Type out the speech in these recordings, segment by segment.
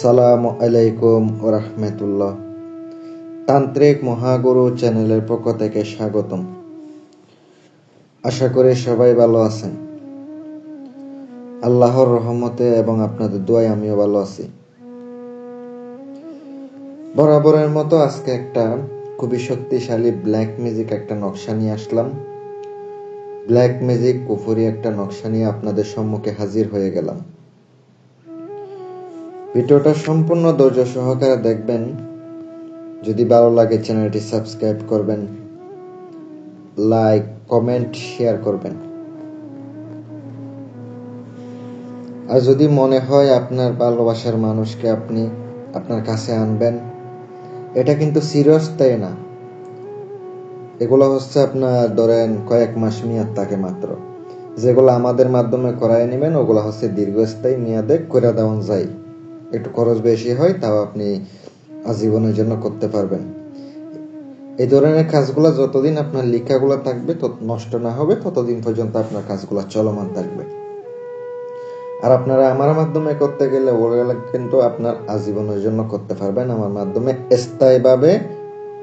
আসসালামু আলাইকুম ওয়া রাহমাতুল্লাহ। তান্ত্রিক মহাগুরু চ্যানেলের পক্ষ থেকে স্বাগতম। আশা করি সবাই ভালো আছেন। আল্লাহর রহমতে এবং আপনাদের দোয়ায় আমিও ভালো আছি। বরাবরের মতো আজকে একটা খুবই শক্তিশালী ব্ল্যাক ম্যাজিক একটা নকশা নিয়ে আসলাম। ব্ল্যাক ম্যাজিক কুফরি একটা নকশা নিয়ে আপনাদের সম্মুখে হাজির হয়ে গেলাম। ভিডিওটা সম্পূর্ণ ধৈর্য সহকারে দেখবেন। যদি ভালো লাগে চ্যানেলটি সাবস্ক্রাইব করবেন, লাইক, কমেন্ট, শেয়ার করবেন। আর যদি মনে হয় আপনার ভালোবাসার মানুষকে আপনি আপনার কাছে আনবেন, এটা কিন্তু চিরস্থায়ী না। এগুলো হচ্ছে আপনার ধরেন কয়েক মাস মেয়াদ থাকে মাত্র। যেগুলো আমাদের মাধ্যমে করায় নেবেন ওগুলো হচ্ছে দীর্ঘস্থায়ী মেয়াদে করে দেওয়া যায়। একটু খরচ বেশি হয়, তাও আপনি আজীবনের জন্য করতে পারবেন। এই ধরনের কাজগুলো যতদিন আপনার লেখাগুলো থাকবে, নষ্ট না হবে, ততদিন পর্যন্ত আপনার কাজগুলো চলমান থাকবে। আর আপনারা আমার মাধ্যমে করতে গেলে ওগুলো কিন্তু আপনার আজীবনের জন্য করতে পারবেন। আমার মাধ্যমে স্থায়ীভাবে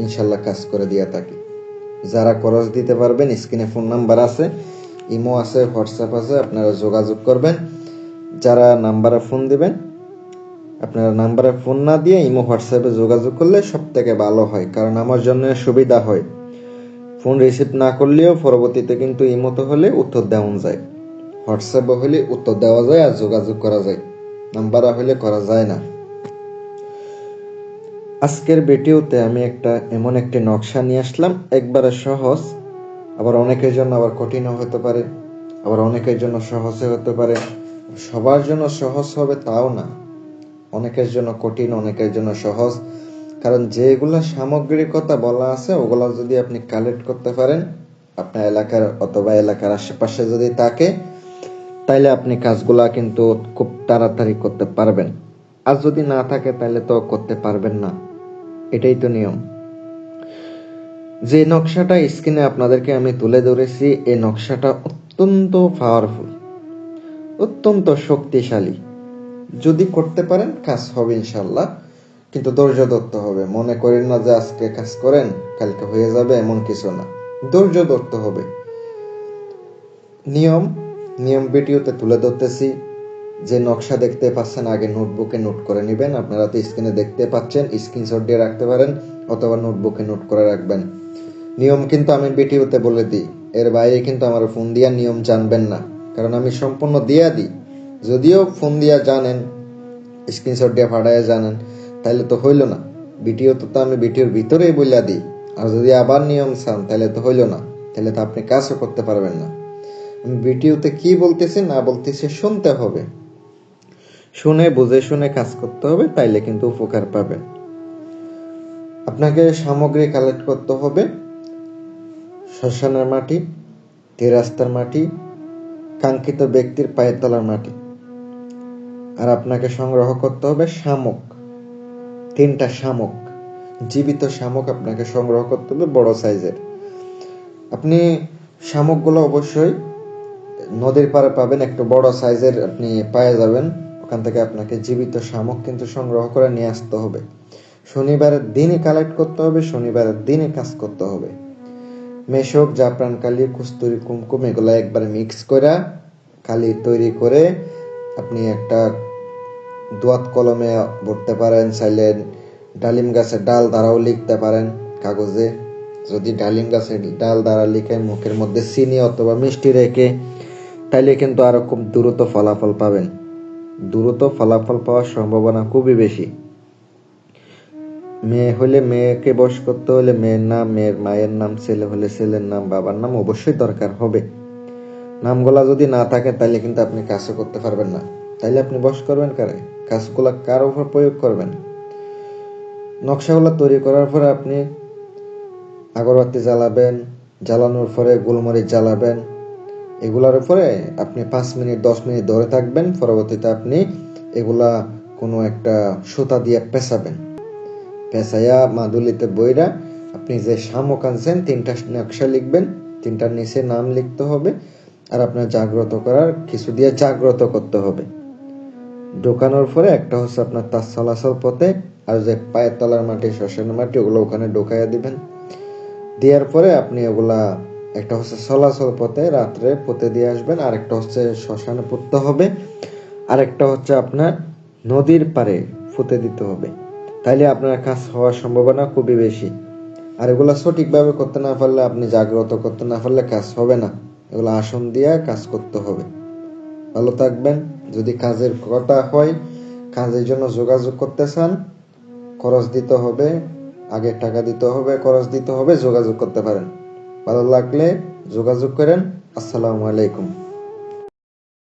ইনশাল্লাহ কাজ করে দিয়ে থাকি। যারা খরচ দিতে পারবেন, স্ক্রিনে ফোন নাম্বার আছে, ইমো আছে, হোয়াটসঅ্যাপ আছে, আপনারা যোগাযোগ করবেন। যারা নাম্বারে ফোন দিবেন, আপনারা নাম্বারে ফোন না দিয়ে ইমো হোয়াটসঅ্যাপে যোগাযোগ করলে সব থেকে ভালো হয়, কারণ আমার জন্য সুবিধা হয়। ফোন রিসিভ না করলেও পরবর্তীতে কিন্তু ইমোতে হলে উত্তর দেওয়া যায়, হোয়াটসঅ্যাপে হলে উত্তর দেওয়া যায় আর যোগাযোগ করা যায়। নাম্বারে হলে করা যায় না। আজকের ভিডিওতে আমি এমন একটি নকশা নিয়ে আসলাম, একবারে সহজ, আবার অনেকের জন্য আবার কঠিনও হতে পারে, আবার অনেকের জন্য সহজে হতে পারে। সবার জন্য সহজ হবে তাও না, অনেকের জন্য কঠিন, অনেকের জন্য সহজ। কারণ যেগুলো সামগ্রিক কথা বলা আছে ওগুলো যদি আপনি কালেক্ট করতে পারেন, আপনার এলাকার অথবা এলাকার আশেপাশে যদি থাকে, তাইলে আপনি কাজগুলা কিন্তু খুব তাড়াতাড়ি করতে পারবেন। আর যদি না থাকে তাহলে তো করতে পারবেন না, এটাই তো নিয়ম। যে নকশাটা স্ক্রিনে আপনাদেরকে আমি তুলে ধরেছি, এই নকশাটা অত্যন্ত পাওয়ারফুল, অত্যন্ত শক্তিশালী। যদি করতে পারেন কাজ হবে ইনশাল্লাহ, কিন্তু ধৈর্য ধরতে হবে। মনে করেন না যে আজকে কাজ করেন কালকে হয়ে যাবে, এমন কিছু না। ধৈর্য ধরতে হবে। নিয়ম ভিডিওতে তুলে ধরতেছি। যে নকশা দেখতে পাচ্ছেন আগে নোটবুকে নোট করে নেবেন। আপনারা তো স্ক্রিনে দেখতে পাচ্ছেন, স্ক্রিনশট দিয়ে রাখতে পারেন অথবা নোটবুকে নোট করে রাখবেন। নিয়ম কিন্তু আমি ভিডিওতে বলে দিই, এর বাইরে কিন্তু আমার ফোন দিয়া নিয়ম জানবেন না, কারণ আমি সম্পূর্ণ দিয়া দিই। যদিও ফোন দিয়া জানেন, স্ক্রিনশট দিয়ে ফাটাইয়া জানেন, তাহলে তো হইল না। ভিডিওতে তো আমি ভিডিওর ভিতরেই বইলা দিই। আর যদি আবার নিয়ম চান তাহলে তো হইল না, তাহলে তো আপনি কাজও করতে পারবেন না। আমি ভিডিওতে কি বলতেছি না বলতেছি শুনতে হবে, শুনে বুঝে শুনে কাজ করতে হবে, তাইলে কিন্তু উপকার পাবেন। আপনাকে সামগ্রী কালেক্ট করতে হবে: শ্মশানের মাটি, রাস্তার মাটি, কাঙ্ক্ষিত ব্যক্তির পায়ের তলার মাটি। আর আপনাকে সংগ্রহ করতে হবে শামুক, 3টা শামুক, জীবিত শামুক আপনাকে সংগ্রহ করতে হবে, বড় সাইজের। আপনি শামুকগুলো অবশ্যই নদীর পাড়ে পাবেন, একটু বড় সাইজের আপনি পেয়ে যাবেন। ওখান থেকে আপনাকে জীবিত শামুক কিন্তু সংগ্রহ করে নিয়ে আসতে হবে। শনিবারের দিনই কালেক্ট করতে হবে, শনিবারের দিনই কাজ করতে হবে। মেশক, জাফরান কালি, কস্তুরি, কুমকুম এগুলো একবার মিক্স করে কালি তৈরি করে আপনি একটা দোয়াত কলমে ভরতে পারেন। চাইলে ডালিম গাছের ডাল দ্বারাও লিখতে পারেন কাগজে। যদি ডালিম গাছের ডাল দ্বারা লিখে মুখের মধ্যে চিনি অথবা মিষ্টি রেখে, তাইলে কিন্তু আরো খুব দ্রুত ফলাফল পাবেন। দ্রুত ফলাফল পাওয়ার সম্ভাবনা খুবই বেশি। মেয়ে হলে মেয়েকে বশ করতে হলে মেয়ের নাম, মেয়ের মায়ের নাম, ছেলে হলে ছেলের নাম, বাবার নাম অবশ্যই দরকার হবে। নামগুলা যদি না থাকে তাহলে কিন্তু আপনি কাজও করতে পারবেন না। তাইলে আপনি বশ করবেন কারে? কাজগুলা কার উপর প্রয়োগ করবেন? নকশাগুলো তৈরি করার পরে আপনি আগরবাতি জ্বালাবেন, জ্বালানোর পরে গোলমরিচ জ্বালাবেন। এগুলার উপরে আপনি 5 মিনিট 10 মিনিট ধরে থাকবেন। পরবর্তীতে আপনি এগুলা কোনো একটা সুতা দিয়ে পেঁচাবেন। পেঁচাইয়া মাদুলিতে বইরা আপনি যে শামুক আনছেন 3টা নকশা লিখবেন, 3টার নিচে নাম লিখতে হবে। আর আপনার জাগ্রত করার কিছু দিয়ে জাগ্রত করতে হবে। ঢোকানোর পরে একটা হচ্ছে আপনার তার চলাচল পথে, আর যে পায়ের তলার মাটি, শ্মশানের মাটি, ওগুলো ওখানে ঢোকাইয়া দিবেন। দেওয়ার পরে আপনি ওগুলা একটা হচ্ছে চলাচল পথে রাত্রে পুঁতে দিয়ে আসবেন, আর একটা হচ্ছে শ্মশানে পুঁততে হবে, আর একটা হচ্ছে আপনার নদীর পাড়ে পুঁতে দিতে হবে। তাইলে আপনার কাজ হওয়ার সম্ভাবনা খুবই বেশি। আর এগুলা সঠিকভাবে করতে না পারলে, আপনি জাগ্রত করতে না পারলে কাজ হবে না। এগুলো আসন দিয়ে কাজ করতে হবে। ভালো থাকবেন। যদি কাজের কথা হয়, কাজের জন্য যোগাযোগ করতে চান, খরচ দিতে হবে, আগে টাকা দিতে হবে, খরচ দিতে হবে, যোগাযোগ করতে পারেন। ভালো লাগলে যোগাযোগ করেন। আসসালামু আলাইকুম।